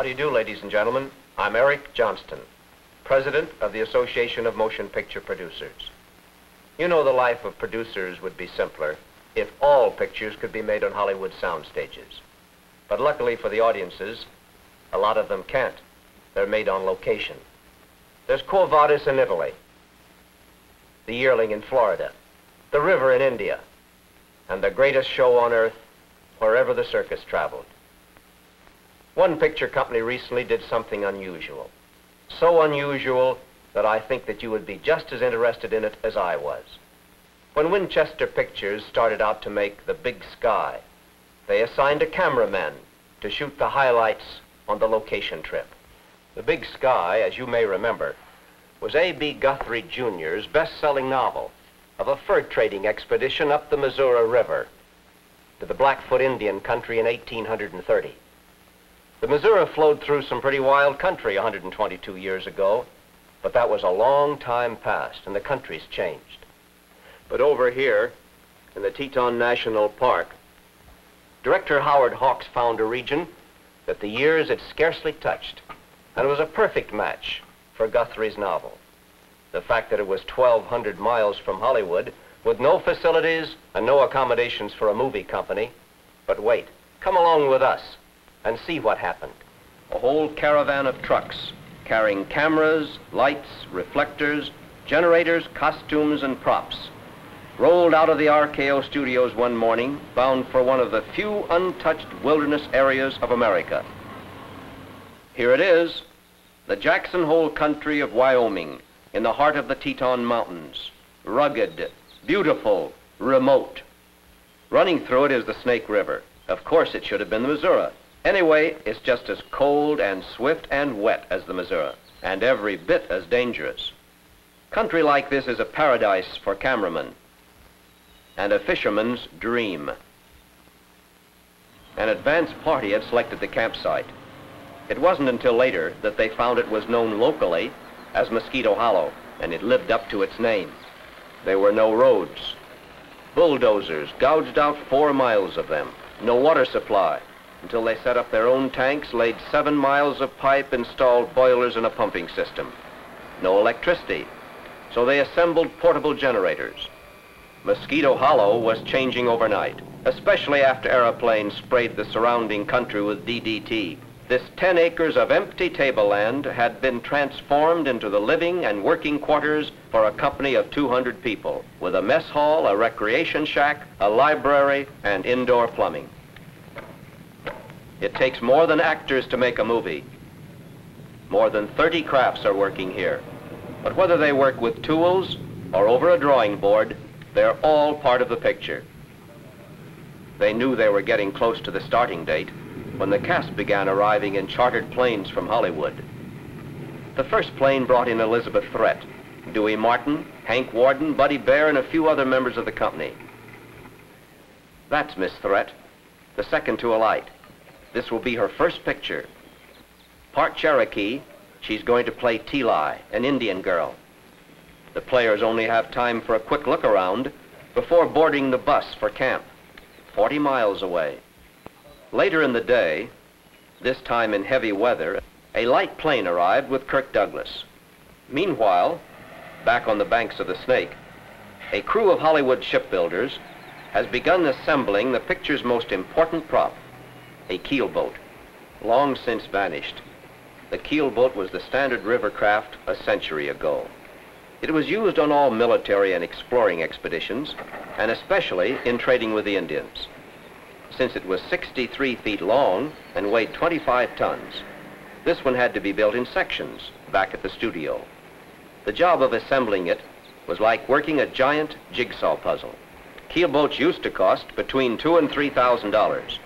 do you do, ladies and gentlemen? I'm Eric Johnston, President of the Association of Motion Picture Producers. You know the life of producers would be simpler if all pictures could be made on Hollywood sound stages. But luckily for the audiences, a lot of them can't. They're made on location. There's Quo Vadis in Italy, the Yearling in Florida, the river in India, and the greatest show on earth wherever the circus traveled. One picture company recently did something unusual. So unusual that I think that you would be just as interested in it as I was. When Winchester Pictures started out to make The Big Sky, they assigned a cameraman to shoot the highlights on the location trip. The Big Sky, as you may remember, was A.B. Guthrie Jr.'s best-selling novel of a fur trading expedition up the Missouri River to the Blackfoot Indian country in 1830. The Missouri flowed through some pretty wild country 122 years ago, but that was a long time past, and the country's changed. But over here, in the Teton National Park, Director Howard Hawks found a region that the years had scarcely touched, and it was a perfect match for Guthrie's novel. The fact that it was 1,200 miles from Hollywood, with no facilities and no accommodations for a movie company. But wait, come along with us and see what happened. A whole caravan of trucks carrying cameras, lights, reflectors, generators, costumes, and props rolled out of the RKO studios one morning, bound for one of the few untouched wilderness areas of America. Here it is, the Jackson Hole country of Wyoming, in the heart of the Teton Mountains, rugged, beautiful, remote. Running through it is the Snake River. Of course, it should have been the Missouri. Anyway, it's just as cold and swift and wet as the Missouri, and every bit as dangerous. Country like this is a paradise for cameramen, and a fisherman's dream. An advance party had selected the campsite. It wasn't until later that they found it was known locally as Mosquito Hollow, and it lived up to its name. There were no roads. Bulldozers gouged out 4 miles of them. No water supply, until they set up their own tanks, laid 7 miles of pipe, installed boilers and a pumping system. No electricity, so they assembled portable generators. Mosquito Hollow was changing overnight, especially after airplanes sprayed the surrounding country with DDT. This 10 acres of empty tableland had been transformed into the living and working quarters for a company of 200 people, with a mess hall, a recreation shack, a library, and indoor plumbing. It takes more than actors to make a movie. More than 30 crafts are working here. But whether they work with tools or over a drawing board, they're all part of the picture. They knew they were getting close to the starting date when the cast began arriving in chartered planes from Hollywood. The first plane brought in Elizabeth Threat, Dewey Martin, Hank Warden, Buddy Bear, and a few other members of the company. That's Miss Threat, the second to alight. This will be her first picture. Part Cherokee, she's going to play Teli, an Indian girl. The players only have time for a quick look around before boarding the bus for camp, 40 miles away. Later in the day, this time in heavy weather, a light plane arrived with Kirk Douglas. Meanwhile, back on the banks of the Snake, a crew of Hollywood shipbuilders has begun assembling the picture's most important prop, a keel boat, long since vanished. The keel boat was the standard river craft a century ago. It was used on all military and exploring expeditions, and especially in trading with the Indians. Since it was 63 feet long and weighed 25 tons, this one had to be built in sections back at the studio. The job of assembling it was like working a giant jigsaw puzzle. Keel boats used to cost between $2,000 and $3,000,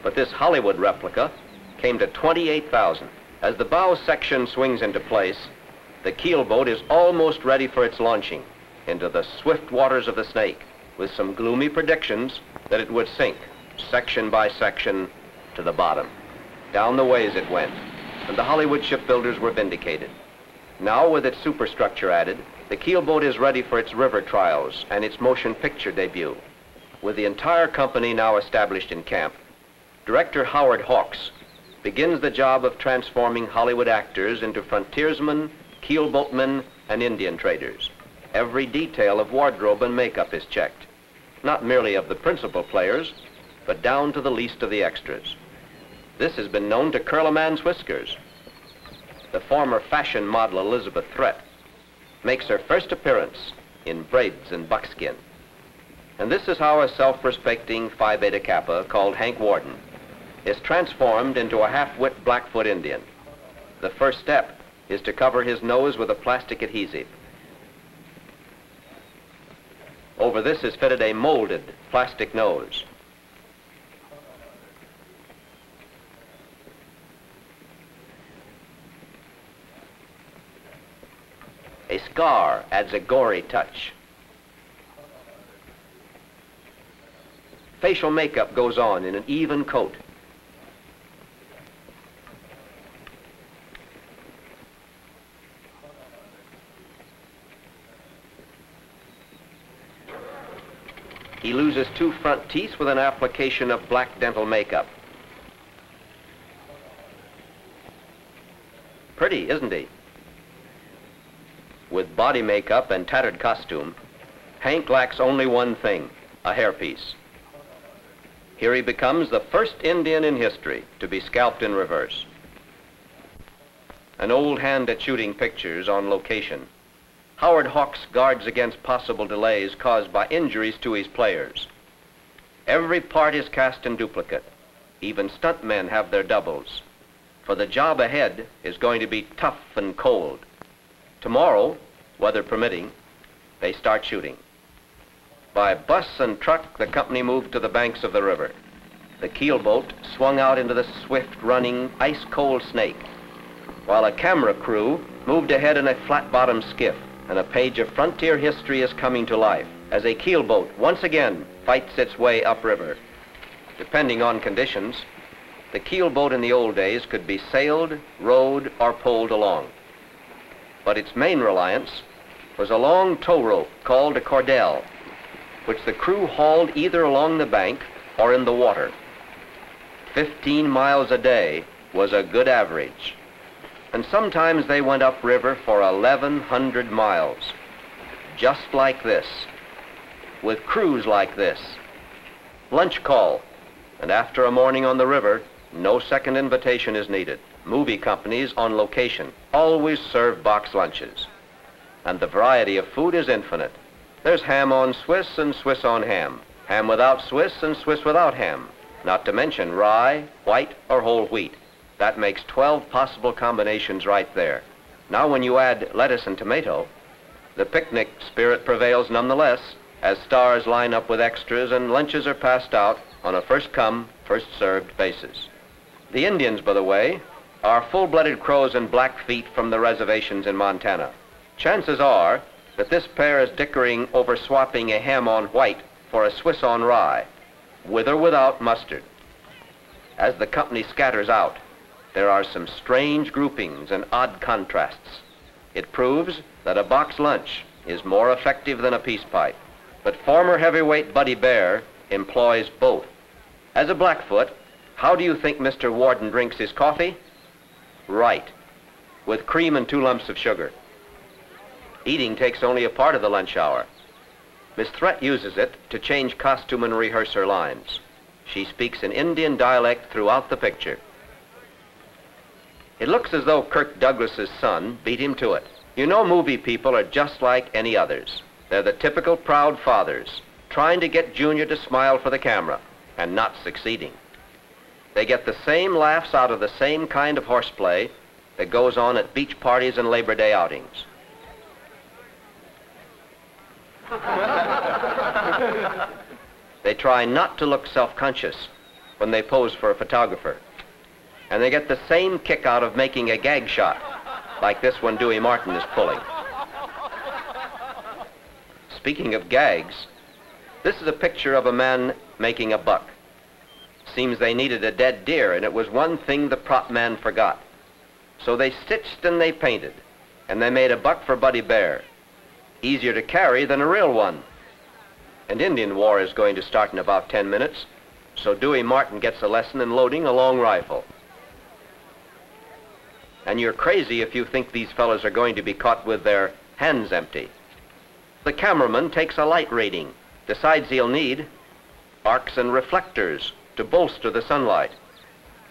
but this Hollywood replica came to $28,000. As the bow section swings into place, the keel boat is almost ready for its launching into the swift waters of the Snake, with some gloomy predictions that it would sink section by section to the bottom. Down the ways it went, and the Hollywood shipbuilders were vindicated. Now, with its superstructure added, the keel boat is ready for its river trials and its motion picture debut. With the entire company now established in camp, Director Howard Hawks begins the job of transforming Hollywood actors into frontiersmen, keel boatmen, and Indian traders. Every detail of wardrobe and makeup is checked, not merely of the principal players, but down to the least of the extras. This has been known to curl a man's whiskers. The former fashion model Elizabeth Threat makes her first appearance in braids and buckskin. And this is how a self-respecting Phi Beta Kappa called Hank Warden is transformed into a half-wit Blackfoot Indian. The first step is to cover his nose with a plastic adhesive. Over this is fitted a molded plastic nose. A scar adds a gory touch. Facial makeup goes on in an even coat. He loses 2 front teeth with an application of black dental makeup. Pretty, isn't he? With body makeup and tattered costume, Hank lacks only one thing, a hairpiece. Here he becomes the first Indian in history to be scalped in reverse. An old hand at shooting pictures on location, Howard Hawks guards against possible delays caused by injuries to his players. Every part is cast in duplicate. Even stuntmen have their doubles. For the job ahead is going to be tough and cold. Tomorrow, weather permitting, they start shooting. By bus and truck, the company moved to the banks of the river. The keel boat swung out into the swift-running, ice-cold Snake, while a camera crew moved ahead in a flat-bottomed skiff, and a page of frontier history is coming to life as a keel boat once again fights its way upriver. Depending on conditions, the keel boat in the old days could be sailed, rowed, or poled along. But its main reliance was a long tow rope called a cordel, which the crew hauled either along the bank or in the water. 15 miles a day was a good average. And sometimes they went upriver for 1,100 miles, just like this, with crews like this. Lunch call, and after a morning on the river, no second invitation is needed. Movie companies on location always serve box lunches, and the variety of food is infinite. There's ham on Swiss and Swiss on ham, ham without Swiss and Swiss without ham, not to mention rye, white, or whole wheat. That makes 12 possible combinations right there. Now when you add lettuce and tomato, the picnic spirit prevails nonetheless, as stars line up with extras and lunches are passed out on a first-come, first-served basis. The Indians, by the way, are full-blooded Crows and Blackfeet from the reservations in Montana. Chances are that this pair is dickering over swapping a ham on white for a Swiss on rye, with or without mustard. As the company scatters out, there are some strange groupings and odd contrasts. It proves that a box lunch is more effective than a peace pipe. But former heavyweight Buddy Bear employs both. As a Blackfoot, how do you think Mr. Warden drinks his coffee? Right, with cream and 2 lumps of sugar. Eating takes only a part of the lunch hour. Miss Threat uses it to change costume and rehearse her lines. She speaks an Indian dialect throughout the picture. It looks as though Kirk Douglas's son beat him to it. You know, movie people are just like any others. They're the typical proud fathers, trying to get Junior to smile for the camera, and not succeeding. They get the same laughs out of the same kind of horseplay that goes on at beach parties and Labor Day outings. They try not to look self-conscious when they pose for a photographer. And they get the same kick out of making a gag shot, like this one Dewey Martin is pulling. Speaking of gags, this is a picture of a man making a buck. Seems they needed a dead deer, and it was one thing the prop man forgot. So they stitched and they painted, and they made a buck for Buddy Bear. Easier to carry than a real one. And Indian war is going to start in about 10 minutes, so Dewey Martin gets a lesson in loading a long rifle. And you're crazy if you think these fellas are going to be caught with their hands empty. The cameraman takes a light rating, decides he'll need arcs and reflectors to bolster the sunlight.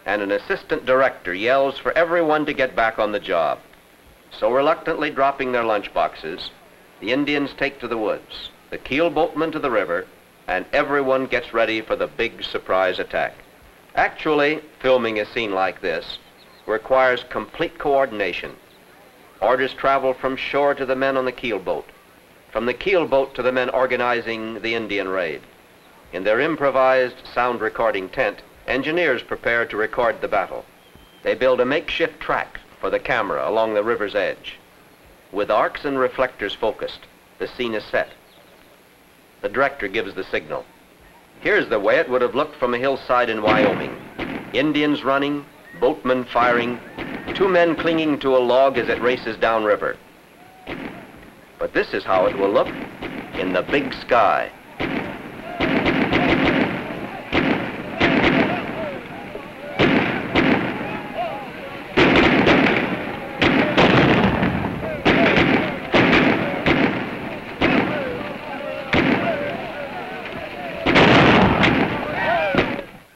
And an assistant director yells for everyone to get back on the job. So reluctantly dropping their lunch boxes, the Indians take to the woods, the keel boatmen to the river, and everyone gets ready for the big surprise attack. Actually, filming a scene like this requires complete coordination. Orders travel from shore to the men on the keel boat, from the keel boat to the men organizing the Indian raid. In their improvised sound recording tent, engineers prepare to record the battle. They build a makeshift track for the camera along the river's edge. With arcs and reflectors focused, the scene is set. The director gives the signal. Here's the way it would have looked from a hillside in Wyoming. Indians running, boatmen firing, two men clinging to a log as it races downriver. But this is how it will look in the big sky.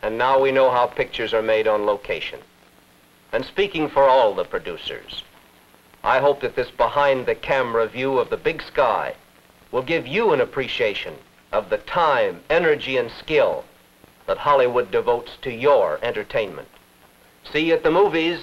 And now we know how pictures are made on location. And speaking for all the producers, I hope that this behind-the-camera view of the big sky will give you an appreciation of the time, energy, and skill that Hollywood devotes to your entertainment. See you at the movies.